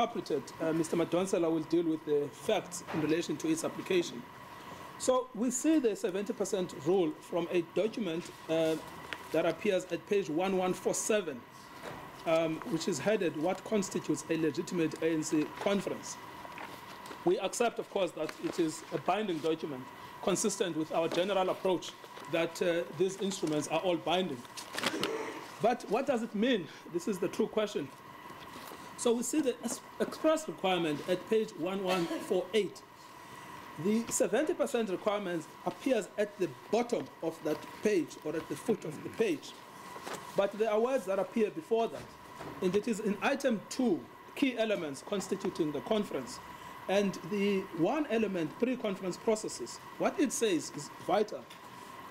interpreted, Mr. Madonsela will deal with the facts in relation to its application. So we see the 70% rule from a document that appears at page 1147, which is headed, "What constitutes a legitimate ANC conference?" We accept, of course, that it is a binding document, consistent with our general approach that these instruments are all binding. But what does it mean? This is the true question. So we see the express requirement at page 1148. The 70% requirement appears at the bottom of that page, or at the foot of the page. But there are words that appear before that. And it is in item 2, key elements constituting the conference. And the one element, pre-conference processes, what it says is vital.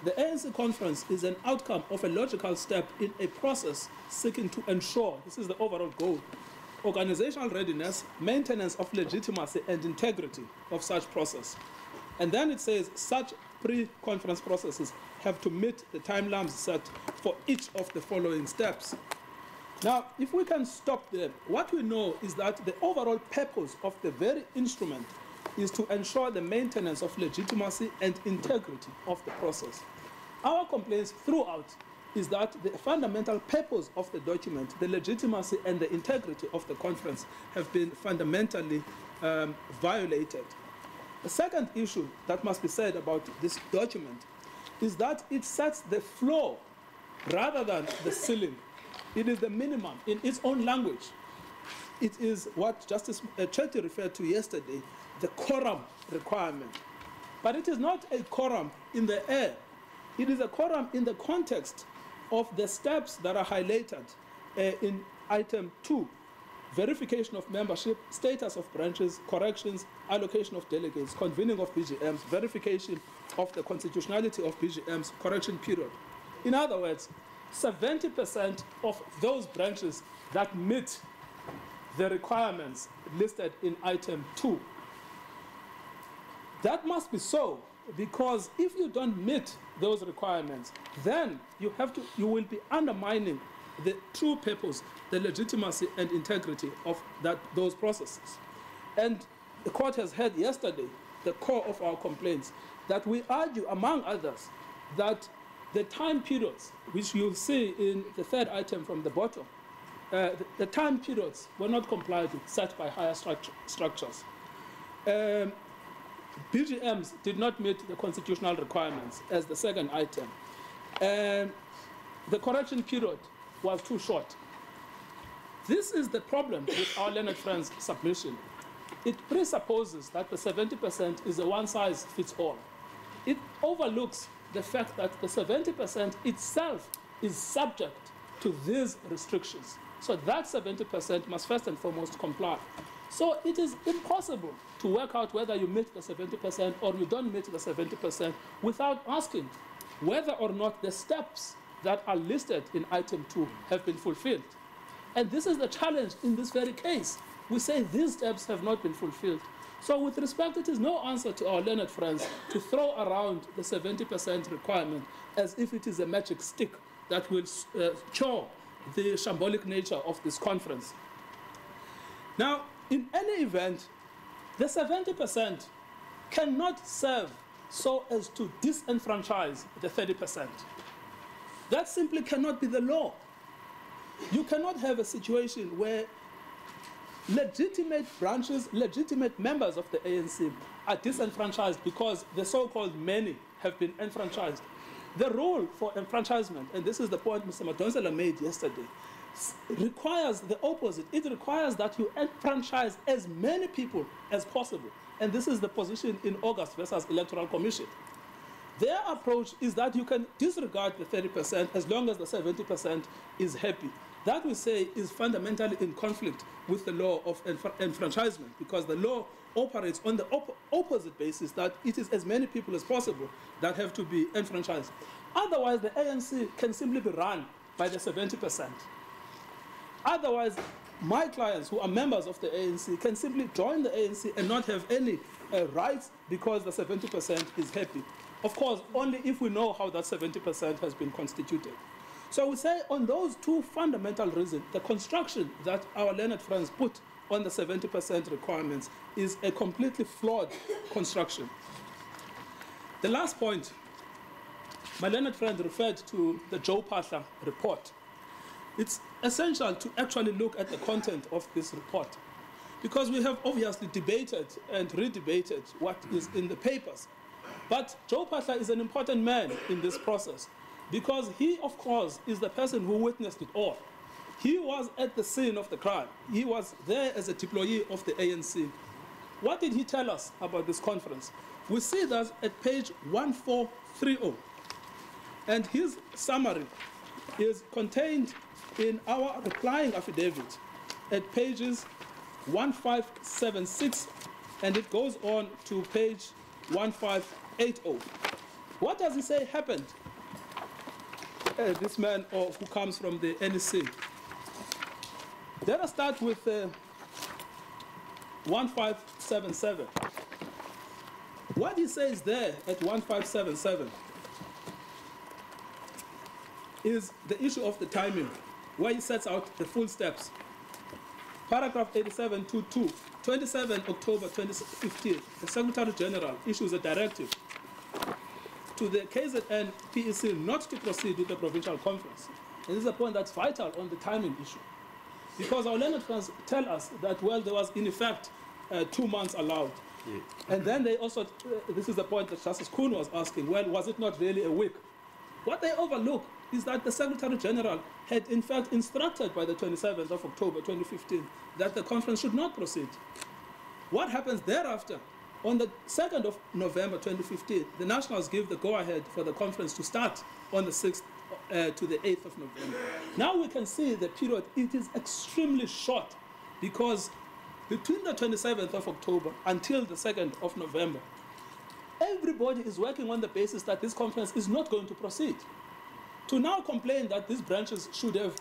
The ANC conference is an outcome of a logical step in a process seeking to ensure, this is the overall goal, organizational readiness, maintenance of legitimacy and integrity of such process. And then it says such pre-conference processes have to meet the timelines set for each of the following steps. Now, if we can stop there, what we know is that the overall purpose of the very instrument is to ensure the maintenance of legitimacy and integrity of the process. Our complaints throughout is that the fundamental purpose of the document, the legitimacy and the integrity of the conference, have been fundamentally violated. The second issue that must be said about this document is that it sets the floor rather than the ceiling. It is the minimum in its own language. It is what Justice Chetty referred to yesterday, the quorum requirement. But it is not a quorum in the air. It is a quorum in the context of the steps that are highlighted in item 2, verification of membership, status of branches, corrections, allocation of delegates, convening of BGMs, verification of the constitutionality of BGMs, correction period. In other words, 70% of those branches that meet the requirements listed in item 2. That must be so, because if you don't meet those requirements, then you will be undermining the true purpose, the legitimacy and integrity of those processes. And the court has heard yesterday the core of our complaints, that we argue, among others, that the time periods, which you'll see in the third item from the bottom, the time periods were not complied with, set by higher structures. BGMs did not meet the constitutional requirements as the second item. The correction period was too short. This is the problem with our learned friends' submission. It presupposes that the 70% is a one-size-fits-all. It overlooks the fact that the 70% itself is subject to these restrictions. So that 70% must first and foremost comply. So it is impossible to work out whether you meet the 70% or you don't meet the 70% without asking whether or not the steps that are listed in item 2 have been fulfilled. And this is the challenge in this very case. We say these steps have not been fulfilled. So with respect, it is no answer to our learned friends to throw around the 70% requirement as if it is a magic stick that will cure the shambolic nature of this conference. Now, in any event, the 70% cannot serve so as to disenfranchise the 30%. That simply cannot be the law. You cannot have a situation where legitimate branches, legitimate members of the ANC are disenfranchised because the so-called many have been enfranchised. The rule for enfranchisement, and this is the point Mr. Madonsela made yesterday, requires the opposite. It requires that you enfranchise as many people as possible. And this is the position in August versus Electoral Commission. Their approach is that you can disregard the 30% as long as the 70% is happy. That, we say, is fundamentally in conflict with the law of enfranchisement, because the law operates on the opposite basis, that it is as many people as possible that have to be enfranchised. Otherwise, the ANC can simply be run by the 70%. Otherwise, my clients who are members of the ANC can simply join the ANC and not have any rights because the 70% is happy. Of course, only if we know how that 70% has been constituted. So we say on those two fundamental reasons, the construction that our learned friends put on the 70% requirements is a completely flawed construction. The last point, my learned friend referred to the Joe Pahla report. It's essential to actually look at the content of this report, because we have obviously debated and redebated what is in the papers. But Joe Pahla is an important man in this process, because he, of course, is the person who witnessed it all. He was at the scene of the crime. He was there as a deployee of the ANC. What did he tell us about this conference? We see that at page 1430. And his summary is contained in our replying affidavit at pages 1576, and it goes on to page 1580. What does he say happened? This man who comes from the NEC. Let us start with 1577. What he says there at 1577 is the issue of the timing, where he sets out the full steps. Paragraph 87.2.2, 27 October 2015, the Secretary General issues a directive to the KZN PEC not to proceed with the provincial conference. And this is a point that's vital on the timing issue, because our learned friends tell us that, well, there was in effect 2 months allowed. Yeah. And then they also, this is the point that Justice Kuhn was asking, well, was it not really a week? What they overlook is that the Secretary General had in fact instructed by the 27th of October 2015 that the conference should not proceed. What happens thereafter? On the 2nd of November 2015, the Nationals give the go-ahead for the conference to start on the 6th to the 8th of November. Now we can see the period, it is extremely short, because between the 27th of October until the 2nd of November, everybody is working on the basis that this conference is not going to proceed. To now complain that these branches should have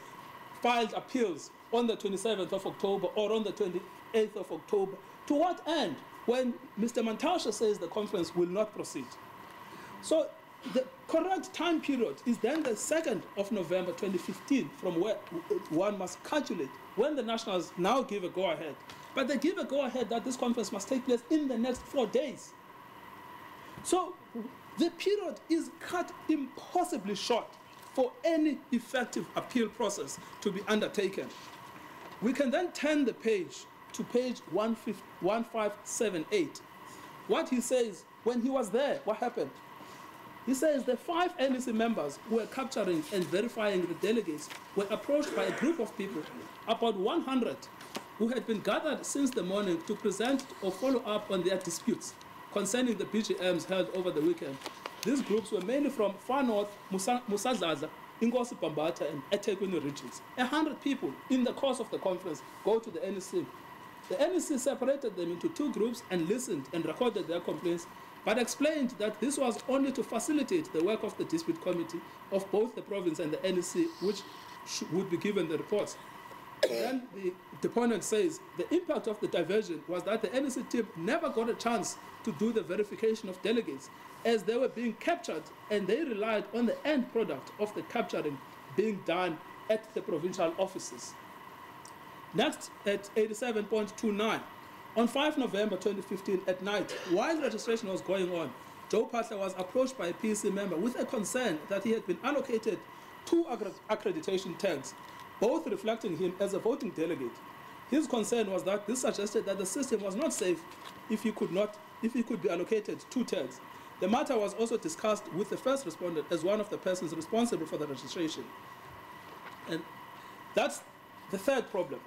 filed appeals on the 27th of October or on the 28th of October, to what end, when Mr. Mantashe says the conference will not proceed? So the correct time period is then the 2nd of November 2015, from where one must calculate when the Nationals now give a go-ahead. But they give a go-ahead that this conference must take place in the next 4 days. So the period is cut impossibly short for any effective appeal process to be undertaken. We can then turn the page to page 1578. What he says, when he was there, what happened? He says the 5 NEC members who were capturing and verifying the delegates were approached by a group of people, about 100, who had been gathered since the morning to present or follow up on their disputes concerning the BGMs held over the weekend. These groups were mainly from Far North, Musadlaza, Inkosi Bambata, and eThekwini regions. 100 people in the course of the conference go to the NEC. The NEC separated them into 2 groups and listened and recorded their complaints, but explained that this was only to facilitate the work of the dispute committee of both the province and the NEC, which would be given the reports. Then the deponent says the impact of the diversion was that the NEC team never got a chance to do the verification of delegates, as they were being captured, and they relied on the end product of the capturing being done at the provincial offices. Next, at 87.29, on 5 November 2015 at night, while registration was going on, Joe Pahla was approached by a PEC member with a concern that he had been allocated 2 accreditation tags, both reflecting him as a voting delegate. His concern was that this suggested that the system was not safe if he could be allocated 2 tags. The matter was also discussed with the first respondent as one of the persons responsible for the registration. And that's the third problem.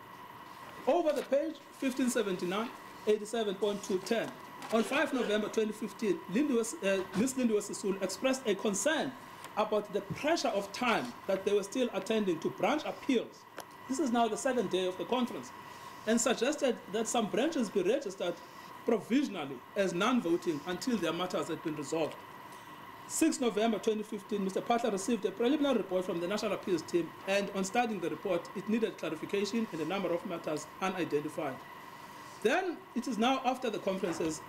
Over the page, 1579, 87.210. On 5 November 2015, Ms. Lindiwe Sisulu expressed a concern about the pressure of time that they were still attending to branch appeals. This is now the 2nd day of the conference, and suggested that some branches be registered provisionally as non-voting until their matters had been resolved. 6 November 2015, Mr. Pahla received a preliminary report from the National Appeals team, and on studying the report, it needed clarification in a number of matters unidentified. Then, it is now after the conferences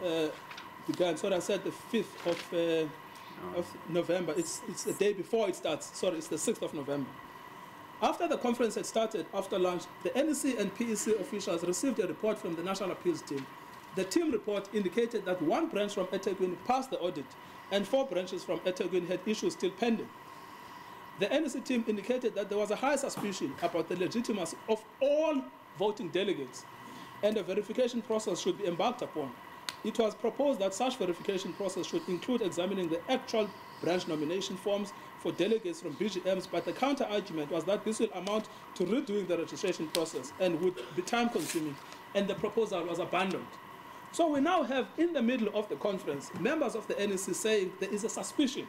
began, so I said the 5th of November, it's the day before it starts, sorry, it's the 6th of November. After the conference had started, after lunch, the NEC and PEC officials received a report from the National Appeals team. The team report indicated that one branch from eThekwini passed the audit and 4 branches from eThekwini had issues still pending. The NEC team indicated that there was a high suspicion about the legitimacy of all voting delegates and a verification process should be embarked upon. It was proposed that such verification process should include examining the actual branch nomination forms for delegates from BGMs, but the counter-argument was that this will amount to redoing the registration process and would be time-consuming, and the proposal was abandoned. So we now have, in the middle of the conference, members of the NEC saying there is a suspicion,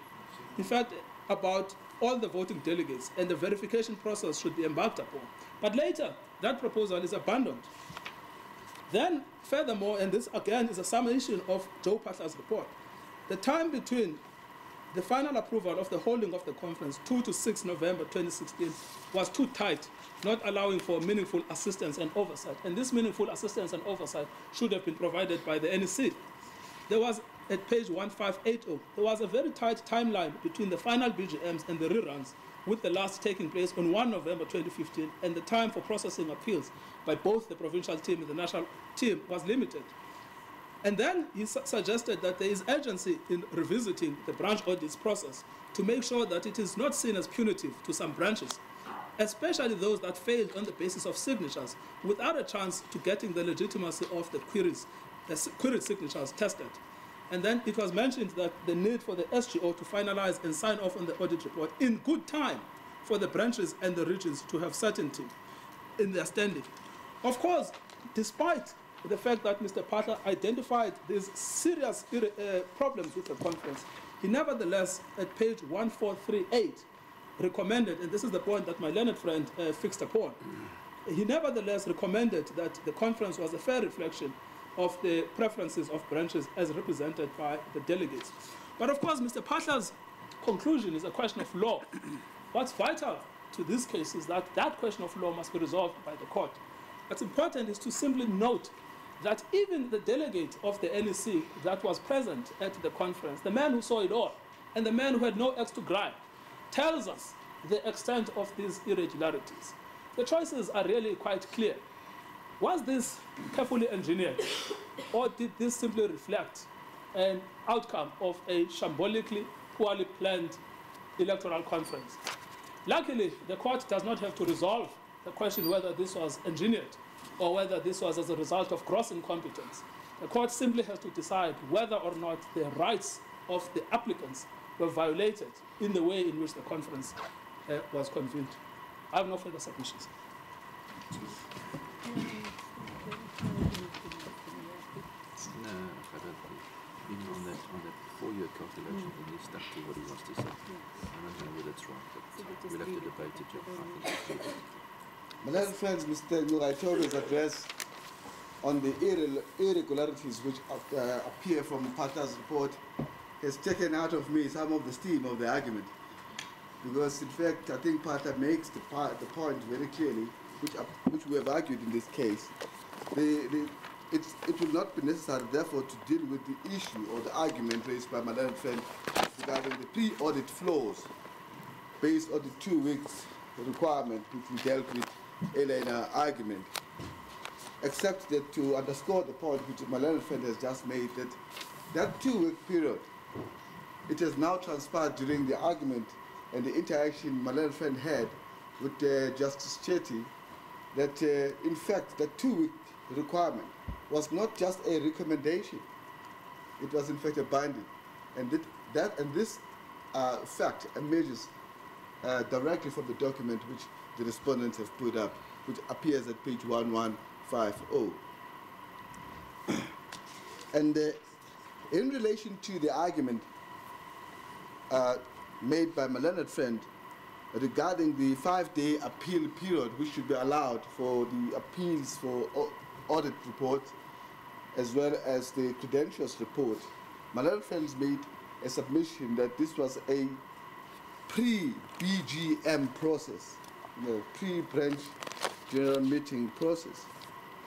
in fact, about all the voting delegates, and the verification process should be embarked upon. But later, that proposal is abandoned. Then, furthermore, and this again is a summation of Joe Phahla's report, the time between the final approval of the holding of the conference, 2 to 6 November 2016, was too tight, not allowing for meaningful assistance and oversight. And this meaningful assistance and oversight should have been provided by the NEC. There was, at page 1580, there was a very tight timeline between the final BGMs and the reruns, with the last taking place on 1 November 2015, and the time for processing appeals by both the provincial team and the national team was limited. And then he suggested that there is urgency in revisiting the branch audits process to make sure that it is not seen as punitive to some branches, especially those that failed on the basis of signatures without a chance to getting the legitimacy of the queried signatures tested. And then it was mentioned that the need for the SGO to finalize and sign off on the audit report in good time for the branches and the regions to have certainty in their standing. Of course, despite the fact that Mr. Phahla identified these serious problems with the conference, he nevertheless, at page 1438, recommended, and this is the point that my learned friend fixed upon, he nevertheless recommended that the conference was a fair reflection of the preferences of branches as represented by the delegates. But of course, Mr. Phahla's conclusion is a question of law. What's vital to this case is that that question of law must be resolved by the court. What's important is to simply note that even the delegate of the NEC that was present at the conference, the man who saw it all, and the man who had no axe to grind, tells us the extent of these irregularities. The choices are really quite clear. Was this carefully engineered, or did this simply reflect an outcome of a shambolically, poorly planned electoral conference? Luckily, the court does not have to resolve the question whether this was engineered or whether this was as a result of gross incompetence. The court simply has to decide whether or not the rights of the applicants were violated in the way in which the conference was convened. I have no further submissions. On that 4-year calculation, when he stuck to what he wants to say. I don't know whether that's right, but we'll have to debate it, John. My little friends, Mr. Nuraito's address on the irregularities which appear from Phahla's report has taken out of me some of the steam of the argument. Because in fact, I think Phahla makes the point very clearly, which we have argued in this case. It will not be necessary, therefore, to deal with the issue or the argument raised by my learned friend regarding the pre-audit flaws based on the 2 weeks requirement which we dealt with earlier in our argument. Except that to underscore the point which my learned friend has just made, that 2-week period, it has now transpired during the argument and the interaction my learned friend had with Justice Chetty, that in fact the 2-week requirement was not just a recommendation, it was in fact a binding. And this fact emerges directly from the document which the respondents have put up, which appears at page 1150. And in relation to the argument made by my learned friend regarding the 5-day appeal period which should be allowed for the appeals for audit reports as well as the credentials report, my learned friends made a submission that this was a pre-BGM process, pre-branch general meeting process.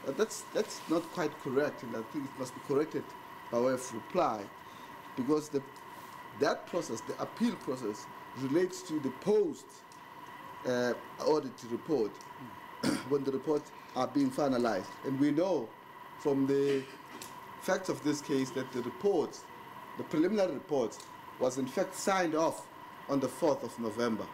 That's not quite correct, and I think it must be corrected by way of reply, because that process, the appeal process, relates to the post audit report when the reports are being finalized. And we know from the facts of this case that the reports, the preliminary reports, was in fact signed off on the 4th of November.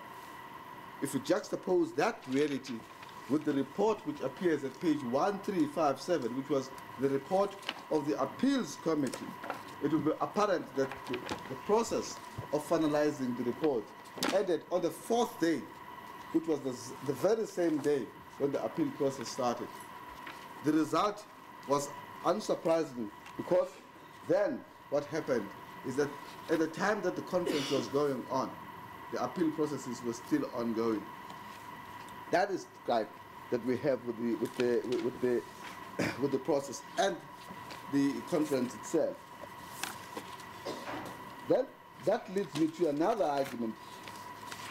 If we juxtapose that reality with the report which appears at page 1357, which was the report of the appeals committee, it will be apparent that the process of finalizing the report ended on the 4th day, which was the very same day when the appeal process started. The result was unsurprising, because then what happened is that at the time that the conference was going on, the appeal processes were still ongoing. That is the gripe that we have with the process and the conference itself. Then that leads me to another argument,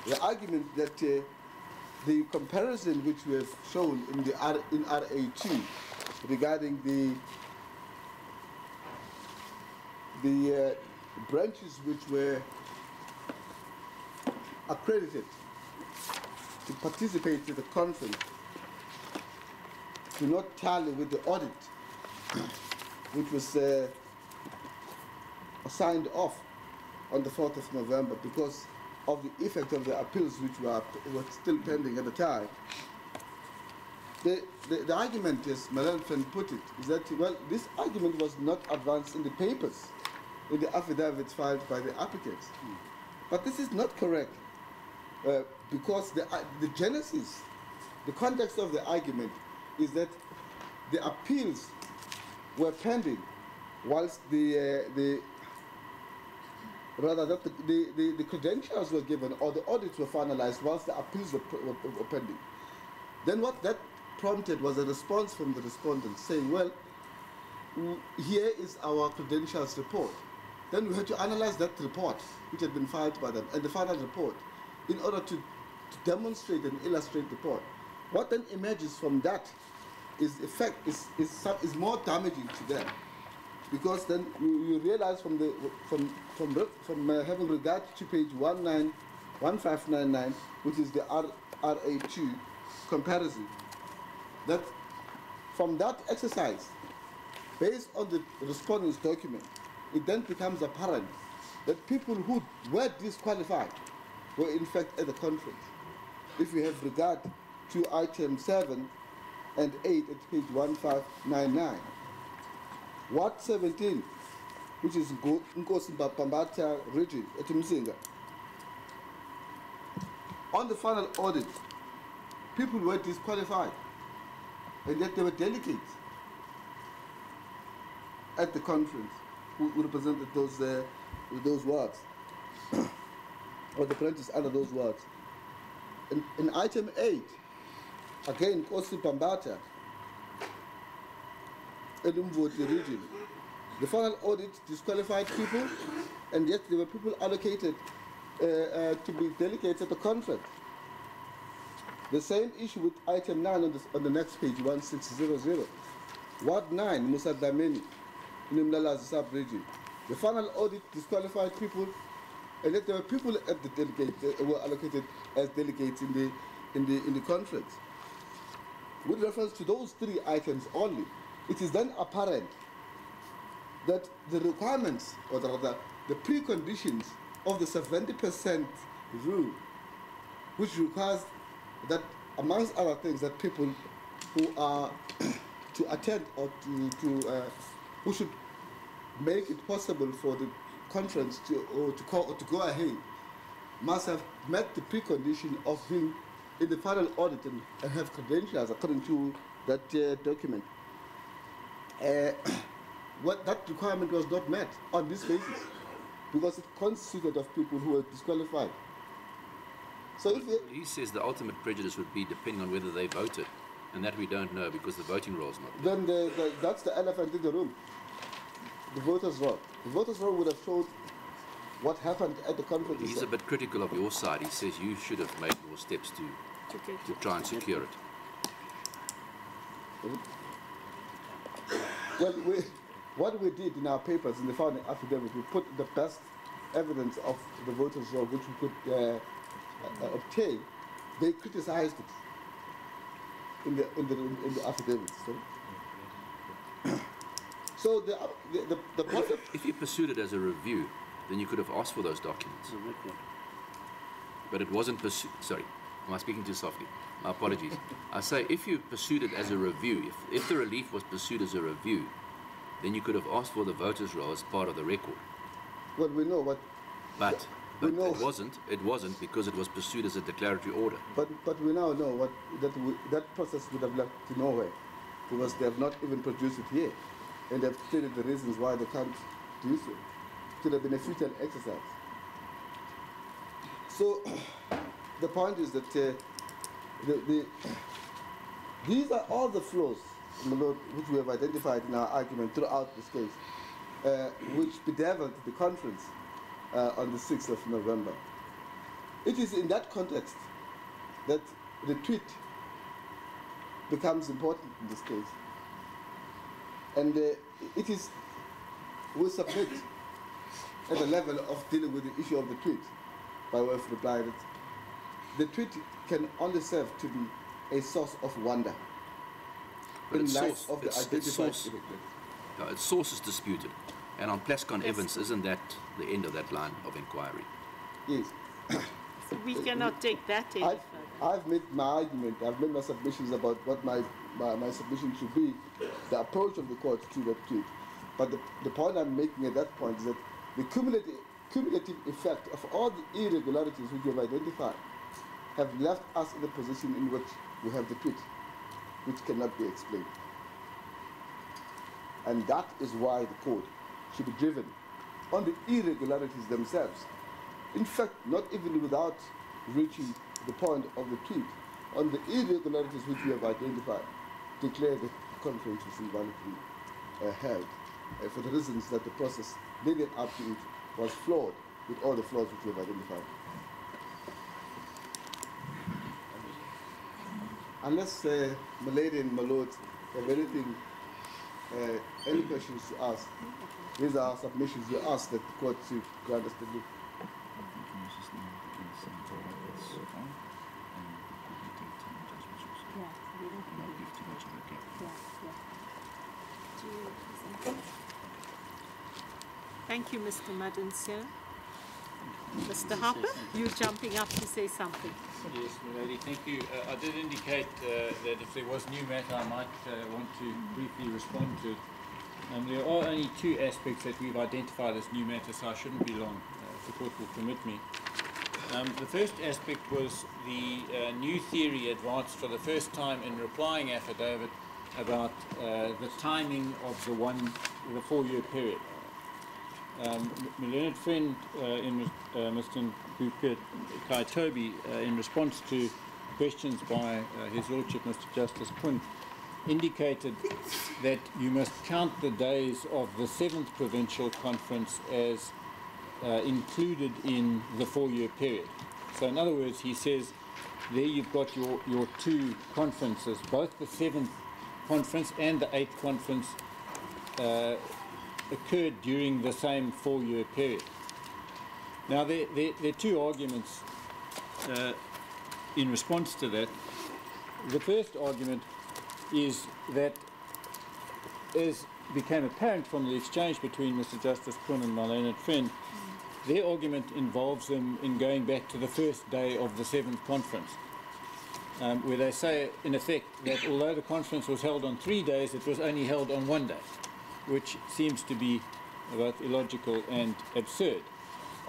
the argument that the comparison which we have shown in RA2 regarding the branches which were accredited to participate in the conference do not tally with the audit which was signed off on the 4th of November because of the effect of the appeals which were still pending at the time. The argument, as Malelfen put it, is that, well, this argument was not advanced in the papers, in the affidavits filed by the applicants. But this is not correct, because the genesis, the context of the argument is that the appeals were pending whilst the credentials were given or the audits were finalized whilst the appeals were pending. Then what that prompted was a response from the respondents saying, well, here is our credentials report. Then we had to analyze that report which had been filed by them and the final report in order to demonstrate and illustrate the point. What then emerges from that is more damaging to them, because then you realize from having regard to page 1599, which is the RA2 comparison, that from that exercise, based on the respondent's document, it then becomes apparent that people who were disqualified were in fact at the conference. If we have regard to item 7 and 8 at page 1599. Ward 17, which is Nkosi Pambata region at Msinga. On the final audit, people were disqualified, and yet they were delegates at the conference who represented those wards, or the branches under those wards. In item 8, again, Nkosi Pambata, Edumvoti region. The final audit disqualified people, and yet there were people allocated to be delegates at the conference. The same issue with item 9 on the next page, 1600. Ward 9, Musa Dameni, in the Mlalazi sub-region. The final audit disqualified people, and yet there were people at the delegate who were allocated as delegates in the conference. With reference to those 3 items only, it is then apparent that the requirements, or rather the preconditions of the 70% rule, which requires that, amongst other things, that people who are to attend or who should make it possible for the conference to go ahead must have met the precondition of being in the final audit and have credentials according to that document. What that requirement was not met on this basis, because it consisted of people who were disqualified. So if he says the ultimate prejudice would be depending on whether they voted, and that we don't know because the voting roll is not there. Then that's the elephant in the room. The voters' roll. The voters' roll would have showed what happened at the conference. He's a bit critical of your side. He says you should have made more steps to try and secure it. Well, what we did in our papers in the founding affidavit, we put the best evidence of the voters' roll which we could obtain. they criticized it in the affidavits. So the point If you pursued it as a review, then you could have asked for those documents. But it wasn't pursued. Sorry, am I speaking too softly? My apologies. I say if you pursued it as a review, if the relief was pursued as a review, then you could have asked for the voters' roll as part of the record. Well, we know what. But it wasn't. It wasn't because it was pursued as a declaratory order. But we now know that process would have led to nowhere, because they have not even produced it here, and they've stated the reasons why they can't do so. It would have been a futile exercise. So the point is that these are all the flaws, my Lord, which we have identified in our argument throughout this case, which bedeviled the conference on the 6th of November. It is in that context that the tweet becomes important in this case. And it is, we submit at the level of dealing with the issue of the tweet, by way of reply, that the tweet can only serve to be a source of wonder. But in its light source, of the identified its source is disputed. And on Plascon Evans, isn't that the end of that line of inquiry? Yes. So we cannot take that any further. I've made my argument, I've made my submissions about what my submission should be, the approach of the court to that tweet. But the point I'm making at that point is that the cumulative effect of all the irregularities which we have identified have left us in a position in which we have the tweet, which cannot be explained. And that is why the court should be driven on the irregularities themselves. In fact, not even without reaching the point of the tweet, on the irregularities which we have identified, declare the conference is invalidly held for the reasons that the process leading up to it was flawed with all the flaws which we have identified. Unless my lady and my lord have anything, any questions to ask, these are submissions we ask that the court to grant us the leave. Thank you, Mr. Madansia. Mr. Harper, you're jumping up to say something. Yes, my lady, thank you. I did indicate that if there was new matter, I might want to briefly respond to it. There are only two aspects that we've identified as new matter, so I shouldn't be long, if the court will permit me. The first aspect was the new theory advanced for the first time in replying affidavit about the timing of the 4-year period. My learned friend, Mr. Kaitobi, in response to questions by His Lordship Mr. Justice Quinn, indicated that you must count the days of the 7th Provincial Conference as included in the 4-year period. So in other words, he says, there you've got your two conferences, both the 7th Conference and the 8th Conference occurred during the same 4-year period. Now, there are two arguments in response to that. The first argument is that, as became apparent from the exchange between Mr. Justice Quinn and my learned friend, their argument involves them in going back to the first day of the 7th Conference, where they say, in effect, that although the conference was held on 3 days, it was only held on 1 day, which seems to be both illogical and absurd.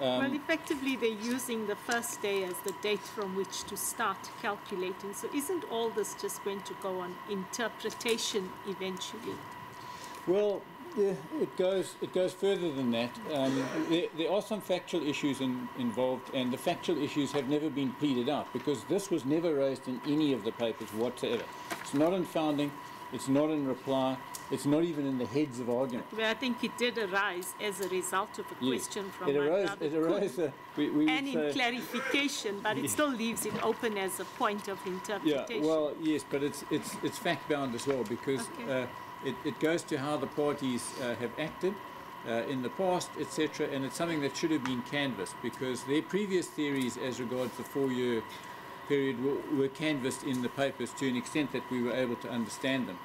Well, effectively, they're using the first day as the date from which to start calculating. So isn't all this just going to go on interpretation eventually? Well, yeah, it goes further than that. There are some factual issues involved, and the factual issues have never been pleaded out, because this was never raised in any of the papers whatsoever. It's not in founding, it's not in reply, it's not even in the heads of argument. Well, I think it did arise as a result of a question from it my arose, brother it arose, and in clarification, but it still leaves it open as a point of interpretation. Yeah, well, yes, but it's fact-bound as well, because it goes to how the parties have acted in the past, etc., and it's something that should have been canvassed, because their previous theories as regards the 4-year period were canvassed in the papers to an extent that we were able to understand them.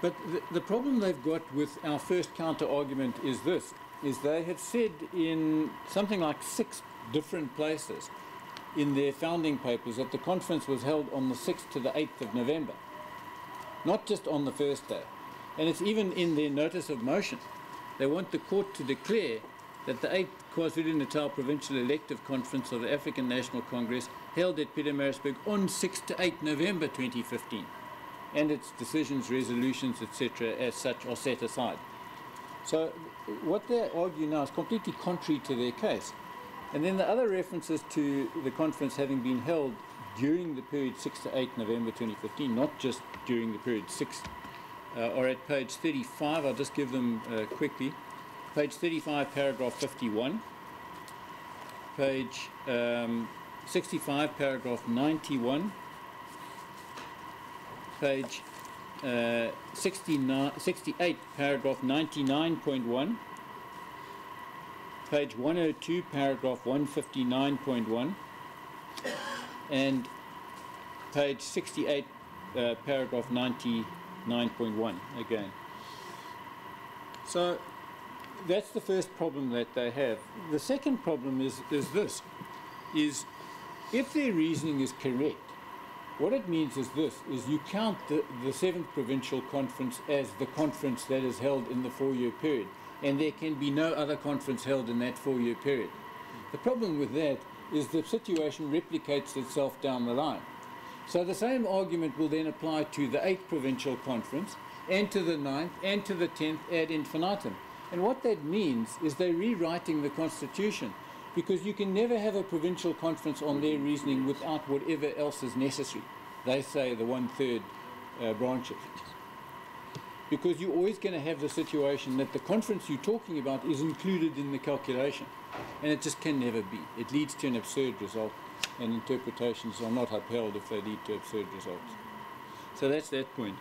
But the problem they've got with our first counter-argument is this, is they have said in something like 6 different places in their founding papers that the conference was held on the 6th to the 8th of November, not just on the first day. And it's even in their notice of motion. They want the court to declare that the 8th KwaZulu-Natal Provincial Elective Conference of the African National Congress held at Pietermaritzburg on 6 to 8 November 2015, and its decisions, resolutions, etc. as such are set aside. So what they argue now is completely contrary to their case. And then the other references to the conference having been held during the period 6 to 8 November 2015, not just during the period 6, are at page 35. I'll just give them quickly. Page 35, paragraph 51. Page 65, paragraph 91. Page 68, paragraph 99.1. Page 102, paragraph 159.1. And page 68, paragraph 99.1 again. So that's the first problem that they have. The second problem is this, is if their reasoning is correct, what it means is this, is you count the 7th Provincial Conference as the conference that is held in the 4-year period, and there can be no other conference held in that 4-year period. The problem with that is the situation replicates itself down the line. So the same argument will then apply to the 8th Provincial Conference, and to the 9th, and to the 10th ad infinitum. And what that means is they're rewriting the Constitution, because you can never have a provincial conference on their reasoning without whatever else is necessary. They say the 1/3 branches. Because you're always going to have the situation that the conference you're talking about is included in the calculation. And it just can never be. It leads to an absurd result, and interpretations are not upheld if they lead to absurd results. So that's that point.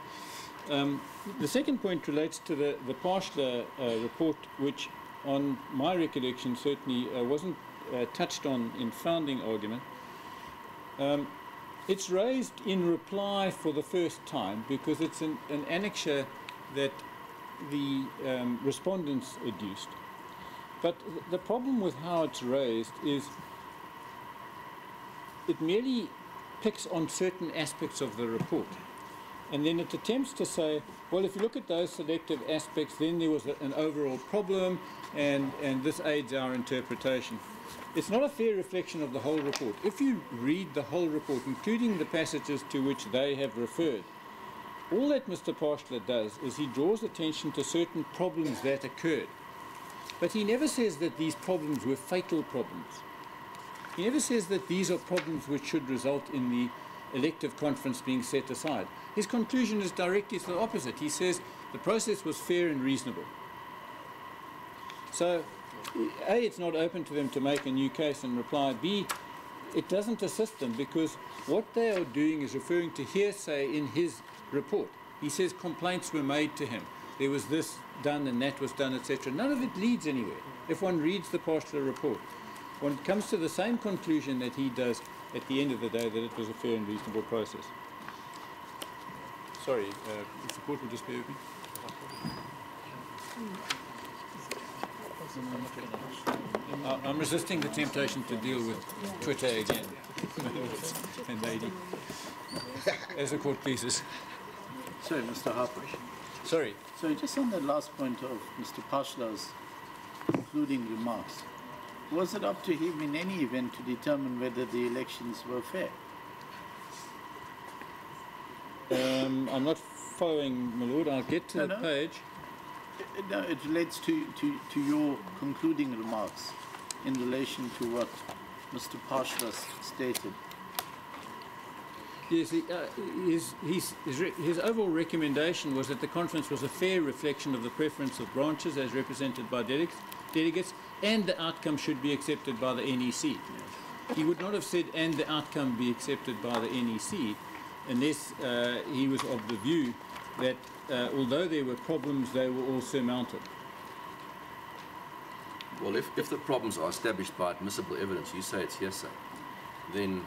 The second point relates to the Pashler report, which on my recollection certainly wasn't touched on in founding argument. It's raised in reply for the first time because it's an annexure that the respondents adduced. But the problem with how it's raised is it merely picks on certain aspects of the report. And then it attempts to say, well, if you look at those selective aspects, then there was an overall problem, and this aids our interpretation. It's not a fair reflection of the whole report. If you read the whole report, including the passages to which they have referred, all that Mr. Pashler does is he draws attention to certain problems that occurred. But he never says that these problems were fatal problems. He never says that these are problems which should result in the elective conference being set aside. His conclusion is directly the opposite. He says the process was fair and reasonable. So, A, it's not open to them to make a new case and reply. B, it doesn't assist them because what they are doing is referring to hearsay in his report. He says complaints were made to him. There was this done and that was done, etc. None of it leads anywhere. If one reads the Pashler report, one comes to the same conclusion that he does at the end of the day, that it was a fair and reasonable process. Sorry, if the court will just bear with me. I'm resisting the temptation to deal with Twitter again. And lady. As the court pleases. Sorry, Mr. Harper. Sorry. So just on the last point of Mr. Pashler's concluding remarks, was it up to him in any event to determine whether the elections were fair? I'm not following, my lord. I'll get to the page. No, it relates to your concluding remarks in relation to what Mr. Pashler stated. Yes, his overall recommendation was that the conference was a fair reflection of the preference of branches as represented by delegates, and the outcome should be accepted by the NEC. He would not have said, and the outcome be accepted by the NEC, unless he was of the view that although there were problems, they were all surmounted. Well, if the problems are established by admissible evidence, you say it's hearsay. then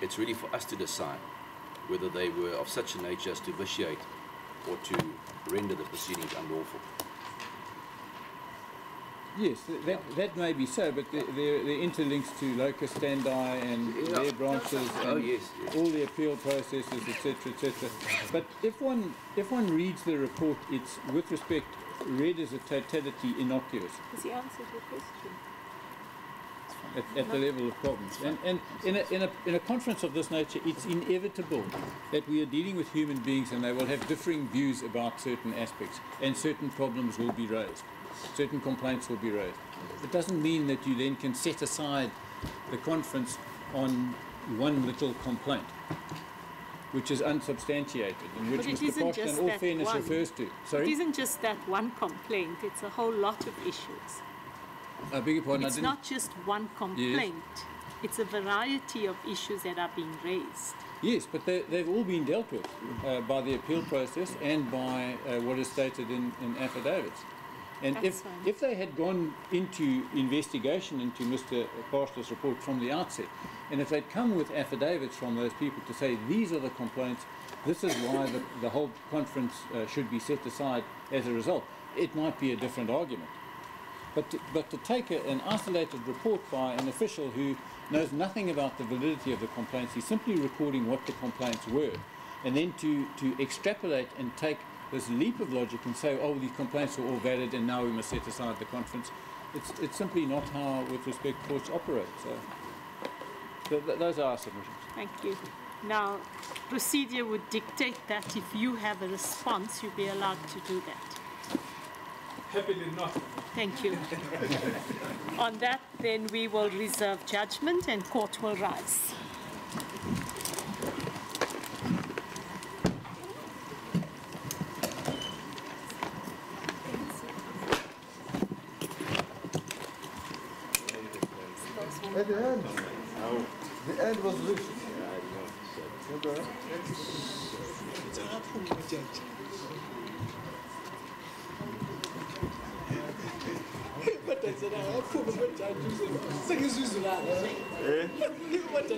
it's really for us to decide whether they were of such a nature as to vitiate or to render the proceedings unlawful. Yes, that may be so, but there interlinks to locus standi and their branches and yes. all the appeal processes, etc., etc. But if one reads the report, it's with respect read as a totality innocuous Has he answered your question? at the level of problems. And in a conference of this nature, it's inevitable that we are dealing with human beings and they will have differing views about certain aspects, and certain problems will be raised. Certain complaints will be raised. It doesn't mean that you then can set aside the conference on one little complaint, which is unsubstantiated, and which But it Mr. isn't Posh, just in all that fairness, one. refers to. It Sorry? isn't just that one complaint, it's a whole lot of issues. I beg your pardon, It's not just one complaint, it's a variety of issues that are being raised. Yes, but they've all been dealt with by the appeal process and by what is stated in affidavits. And That's fine. if they had gone into investigation into Mr. Parshler's report from the outset, and if they'd come with affidavits from those people to say these are the complaints, this is why the whole conference should be set aside as a result, it might be a different argument. But to take an isolated report by an official who knows nothing about the validity of the complaints, he's simply recording what the complaints were, and then to extrapolate and take this leap of logic and say, oh, these complaints are all valid and now we must set aside the conference, it's simply not how, with respect, courts operate. So those are our submissions. Thank you. Now, procedure would dictate that if you have a response, you'll be allowed to do that. Happily not. Thank you. On that, then we will reserve judgment and court will rise. At the end. The end was reached. Okay. Sengizwizulana. What